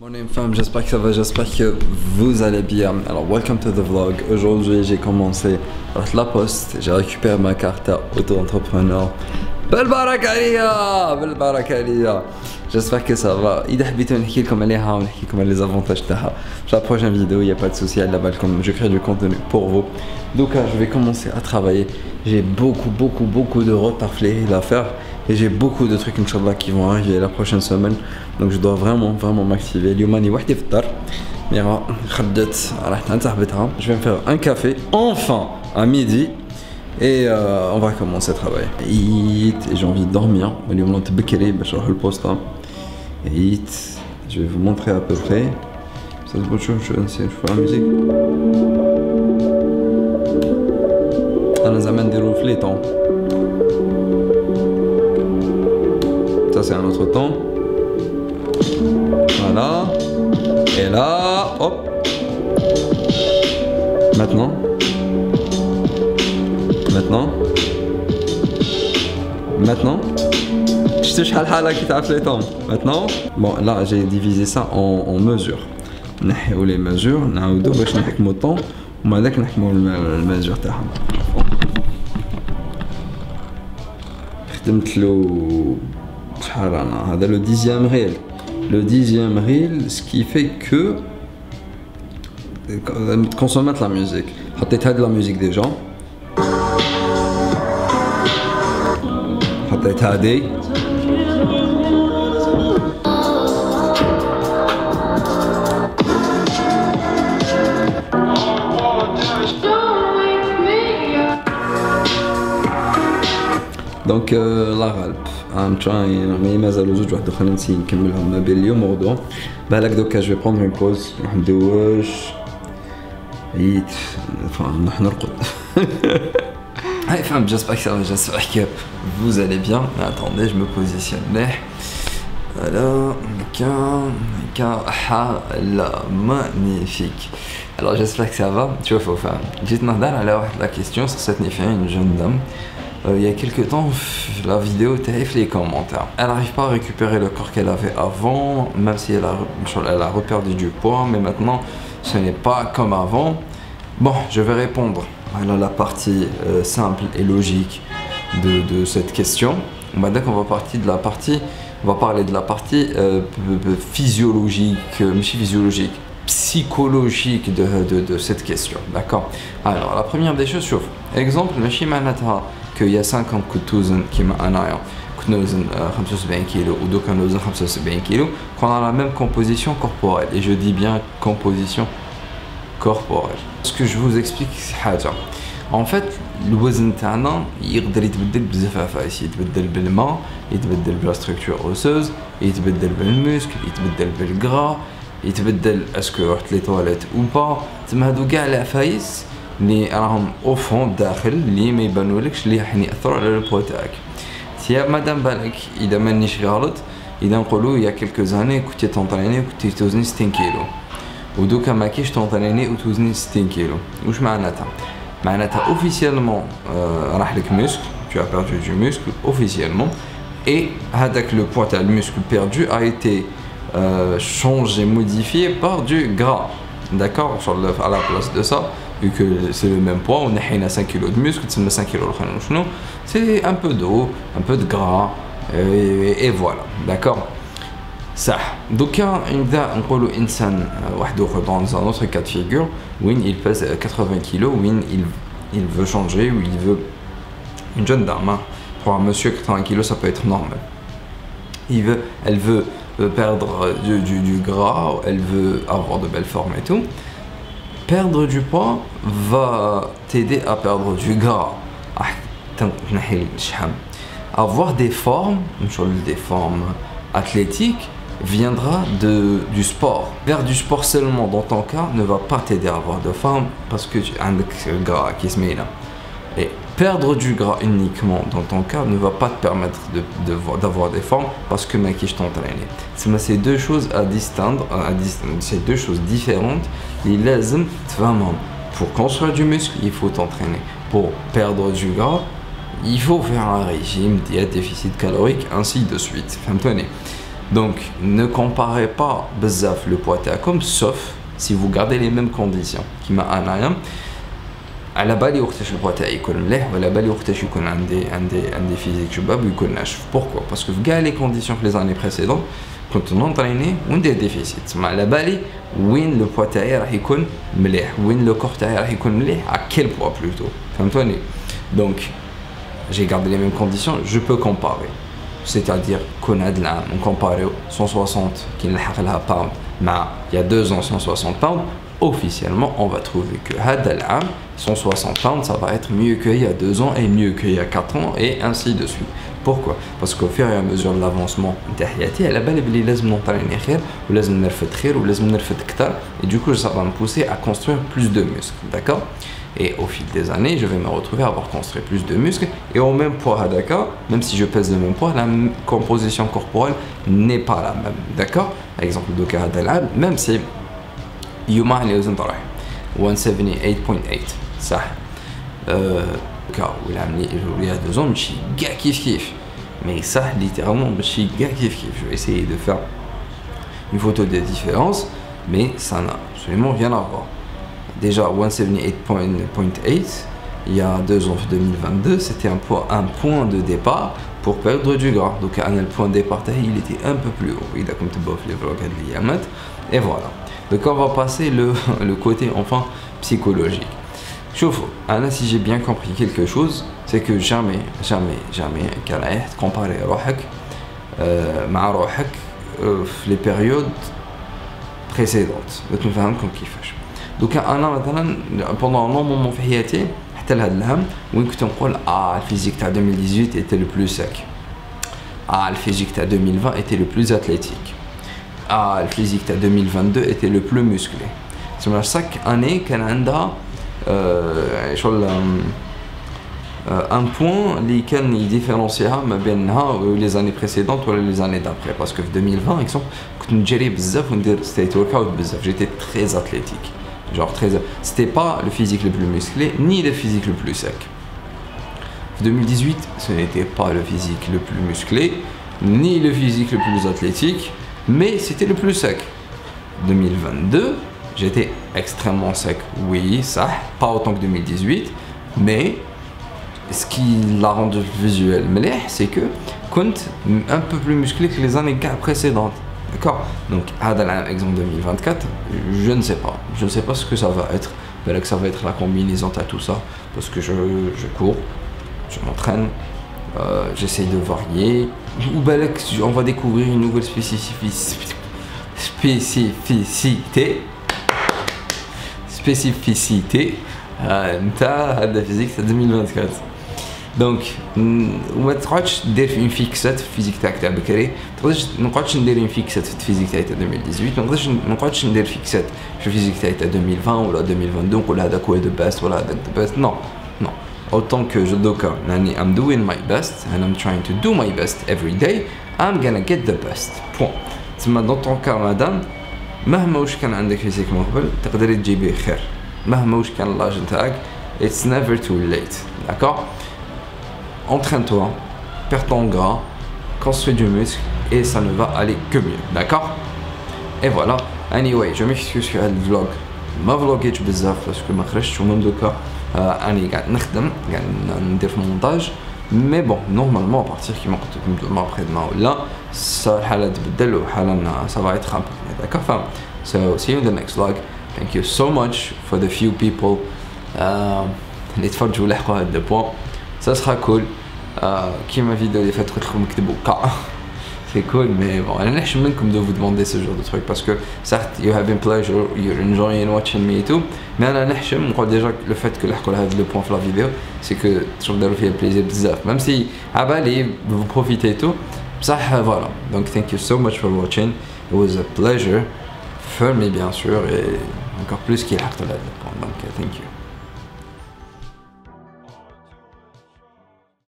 Mon name femme, j'espère que ça va, j'espère que vous allez bien. Alors, welcome to the vlog. Aujourd'hui, j'ai commencé par la poste, j'ai récupéré ma carte auto-entrepreneur. بالبركة عليا بالبركة عليا. J'espère que ça va. إذا حبيتوا نحكي لكم عليها ونحكي لكم على les avantages تاعها. Sur la prochaine vidéo, il n'y a pas de souci, elle là-bas comme je crée du contenu pour vous. Donc, je vais commencer à travailler. J'ai beaucoup de retard à faire. Et j'ai beaucoup de trucs, Inch'Allah, qui vont arriver la prochaine semaine. Donc je dois vraiment m'activer. Je vais me faire un café, enfin, à midi. Et on va commencer à travailler. Et j'ai envie de dormir. Je vais vous montrer à peu près. Ça se bouge, je vais essayer de faire la musique. أنا زمان نديرو في لي طون. Ça c'est un autre temps. Voilà. Et là, hop. Maintenant. Je te chale hala qui t'a fait les temps. Maintenant. Bon, là j'ai divisé ça en mesures. نحيو les mesures, نعاودو باش نحكمو الطون ومع ذاك نحكمو المسجور تاعهم. خدمت له شحال رانا هذا لو ديزيام ريل. Le 10e reel, ce qui fait que consommer de la musique. حطيت de la musique déjà. حطيت هادي. Donc la غالب I'm trying mais مازالوا زوج واحد اخرين نسي نكملهم ما بين اليوم وغدوه. بالك دوكا جو بروندر اون بوز نروح ندوش عييت نروح نرقد. Allez femme, j'espère que ça va, j'espère que vous allez bien. Attendez, je me positionne là. Voilà, magnifique. Alors j'espère que ça va. Tu vois, faut faire. J'ai demandé à la question sur cette une jeune dame. Il y a quelques temps, la vidéo était les commentaires. Elle n'arrive pas à récupérer le corps qu'elle avait avant, même si elle a reperdu du poids, mais maintenant ce n'est pas comme avant. Bon, je vais répondre à la partie simple et logique de cette question. Dès qu'on va parler de la partie physiologique, psychologique de cette question. D'accord. Alors, la première des choses, sauf exemple, qu'il y a 5 ans que توزن كيما انايا كنت نوزن 75 كيلو ودوكا نوزن 75 كيلو qu'on a la même composition corporelle et je dis bien composition corporelle. Ce que je vous explique c'est حاجة en fait الوزن تاعنا يقدر يتبدل بزاف عفايس يتبدل بالماء يتبدل بلا structure osseuse يتبدل بالمسك يتبدل بالغرا يتبدل اسكو رحت لي تواليت ou pas تما هادو كاع العفايس اللي راهم او فون داخل اللي ما يبانولكش اللي راح ياثروا على البوا تاعك. تيا مادام بالك اذا مانيش غلط اذا نقولوا يا كلكو زاني كنتي تونطريني وكنتي توزني 60 كيلو ودوكا ما كيش تونطريني وتوزني 60 كيلو. واش معناتها؟ معناتها اوفيسيالمون راح لك مسك tu as perdu du muscle officiellement et هذاك le poids تاع le muscle perdu a été changé, modifié par du gras. D'accord, à la place de ça, vu que c'est le même poids, on a 5 kg de muscle, 5 kg c'est un peu d'eau, un peu de gras, et voilà, d'accord. Ça. Donc, on peut insan dans un autre cas de figure, où il pèse 80 kg, où il veut changer, où il veut une jeune dame. Pour un monsieur 80 kg, ça peut être normal. Elle veut perdre du gras, elle veut avoir de belles formes et tout. Perdre du poids va t'aider à perdre du gras. Avoir des formes athlétiques viendra du sport. Faire du sport seulement dans ton cas ne va pas t'aider à avoir de forme parce que tu as un gras qui se met là. Et perdre du gras uniquement dans ton cas ne va pas te permettre d'avoir des formes parce que mec je t'entraîne. C'est deux choses à distinguer, c'est deux choses différentes. Il lazim vraiment pour construire du muscle, il faut t'entraîner. Pour perdre du gras, il faut faire un régime, diète, déficit calorique, ainsi de suite. Donc ne comparez pas بزاف le poids تاعكم sauf si vous gardez les mêmes conditions كيما انايا على بالي وقتاش البوا تاعي يكون مليح وعلى بالي وقتاش يكون عندي فيزيك شباب ويكون ناشف. بوركوا باسكو في كاع لي كونديسيون في لي زاني بريسيدون كنت نونطريني وندير ديفيسيت تسمى على بالي وين لو بوا تاعي راح يكون مليح وين لو كور تاعي راح يكون مليح à quel poids plutôt فهمتوني. Donc j'ai gardé les mêmes conditions, je peux comparer. C'est-à-dire qu'on a de l'âme, on compare 160 qui n'a pas pound, mais il y a 2 ans 160 pounds, officiellement on va trouver que l'âme 160 pounds ça va être mieux qu'il y a 2 ans et mieux qu'il y a 4 ans et ainsi de suite. Pourquoi? Parce qu'au fur et à mesure de l'avancement de حياتي على بالي بلي لازم نطريني خير ولازم نرفد خير ولازم نرفد كتر et du coup ça va me pousser à construire plus de muscles, d'accord? Et au fil des années, je vais me retrouver à avoir construit plus de muscles et au même poids, d'accord? Même si je pèse le même poids, la composition corporelle n'est pas la même, d'accord? Par exemple, même si Yuma est aux 178.8, ça. Il y a 2 ans, je suis gars kiff. Mais ça, littéralement, je suis gars kiff. Je vais essayer de faire une photo des différences, mais ça n'a absolument rien à voir. Déjà 178.8 il y a 2 ans, 2022, c'était un point de départ pour perdre du gras. Donc le point de départ il était un peu plus haut. Il a comme tu les vlogs et voilà. Donc on va passer le côté enfin psychologique. Chauffe, si j'ai bien compris quelque chose, c'est que jamais qu'elle a comparé روحك les périodes précédentes. Donc nous faisons comme kiffage. Donc انا مثلا pendant un long moment في حياتي حتى لهذا العام وين كنت نقول الفيزيك تاع 2018 était le plus sec. Le physique تاع 2020 était le plus athlétique. Le physique تاع 2022 était le plus musclé. C'est chaque année كان عندها شغل un point اللي كان يديفيرونسيها ما بينها les années précédentes ولا les années d'après parce que في 2020 exemple كنت نجري بزاف وندير ستيت ورك اوت بزاف. J'étais très athlétique. Genre très, c'était pas le physique le plus musclé ni le physique le plus sec. En 2018, ce n'était pas le physique le plus musclé ni le physique le plus athlétique, mais c'était le plus sec. 2022, j'étais extrêmement sec. Oui, ça, pas autant que 2018, mais ce qui l'a rendu visuel مليح, c'est que كنت un peu plus musclé que les années précédentes. D'accord? Donc, exemple 2024, je ne sais pas. Je ne sais pas ce que ça va être. Que ça va être la combinaison à tout ça. Parce que je cours, je m'entraîne, j'essaye de varier. Ou on va découvrir une nouvelle spécificité. La physique, c'est 2024. Donc, ما تقعدش دير une fixette في الفيزيك تاعك تاع بكري. ما نقعدش ندير une fixette في الفيزيك تاعي تاع 2018. ما نقعدش ندير fixette في الفيزيك تاعي تاع 2020 ولا 2022 نقول هذاك هو the best ولا هذاك the best. Non. Autant que je دوكا يعني I'm doing my best and I'm trying to do my best every day, I'm gonna get the best. Point. تسمى dans ton cas مادام مهما واش كان عندك فيزيك من قبل تقدري تجيبيه خير. مهما واش كان لاج نتاعك it's never too late. D'accord? Entraîne-toi, perds ton gras, construis du muscle et ça ne va aller que mieux, d'accord? Et voilà. Anyway, je m'excuse sur le vlog. ما vlogueش بزاف parce que ما خرجتش ومن دوكا اني قاعد نخدم قاعد ندير في المونتاج. Mais bon, normalement à partir كيما قلت لكم demain après-demain ولا الحالة تبدل وحالة ça va être un peu mieux, d'accord? Enfin, so see you in the next vlog. Thank you so much for the few people اللي تفرجوا لحقوا هذا البوان. Ça sera cool. كيما فيديو اللي فات قلت لكم كتبوا كا. C'est cool, mais bon, انا نحشم منكم de vous demander ce genre de truc parce que certes you have been pleasure, you're enjoying watching me et tout, mais انا نحشم نقول déjà le fait que لحقوا لهذا le point في la vidéo, c'est que تشوف داروا فيها plaisir بزاف, même si عبالي vous profitez et tout, بصح voilà. Donc thank you so much for watching. It was a pleasure for me bien sûr et encore plus qu'il لحقت لهذا le point. Donc thank you.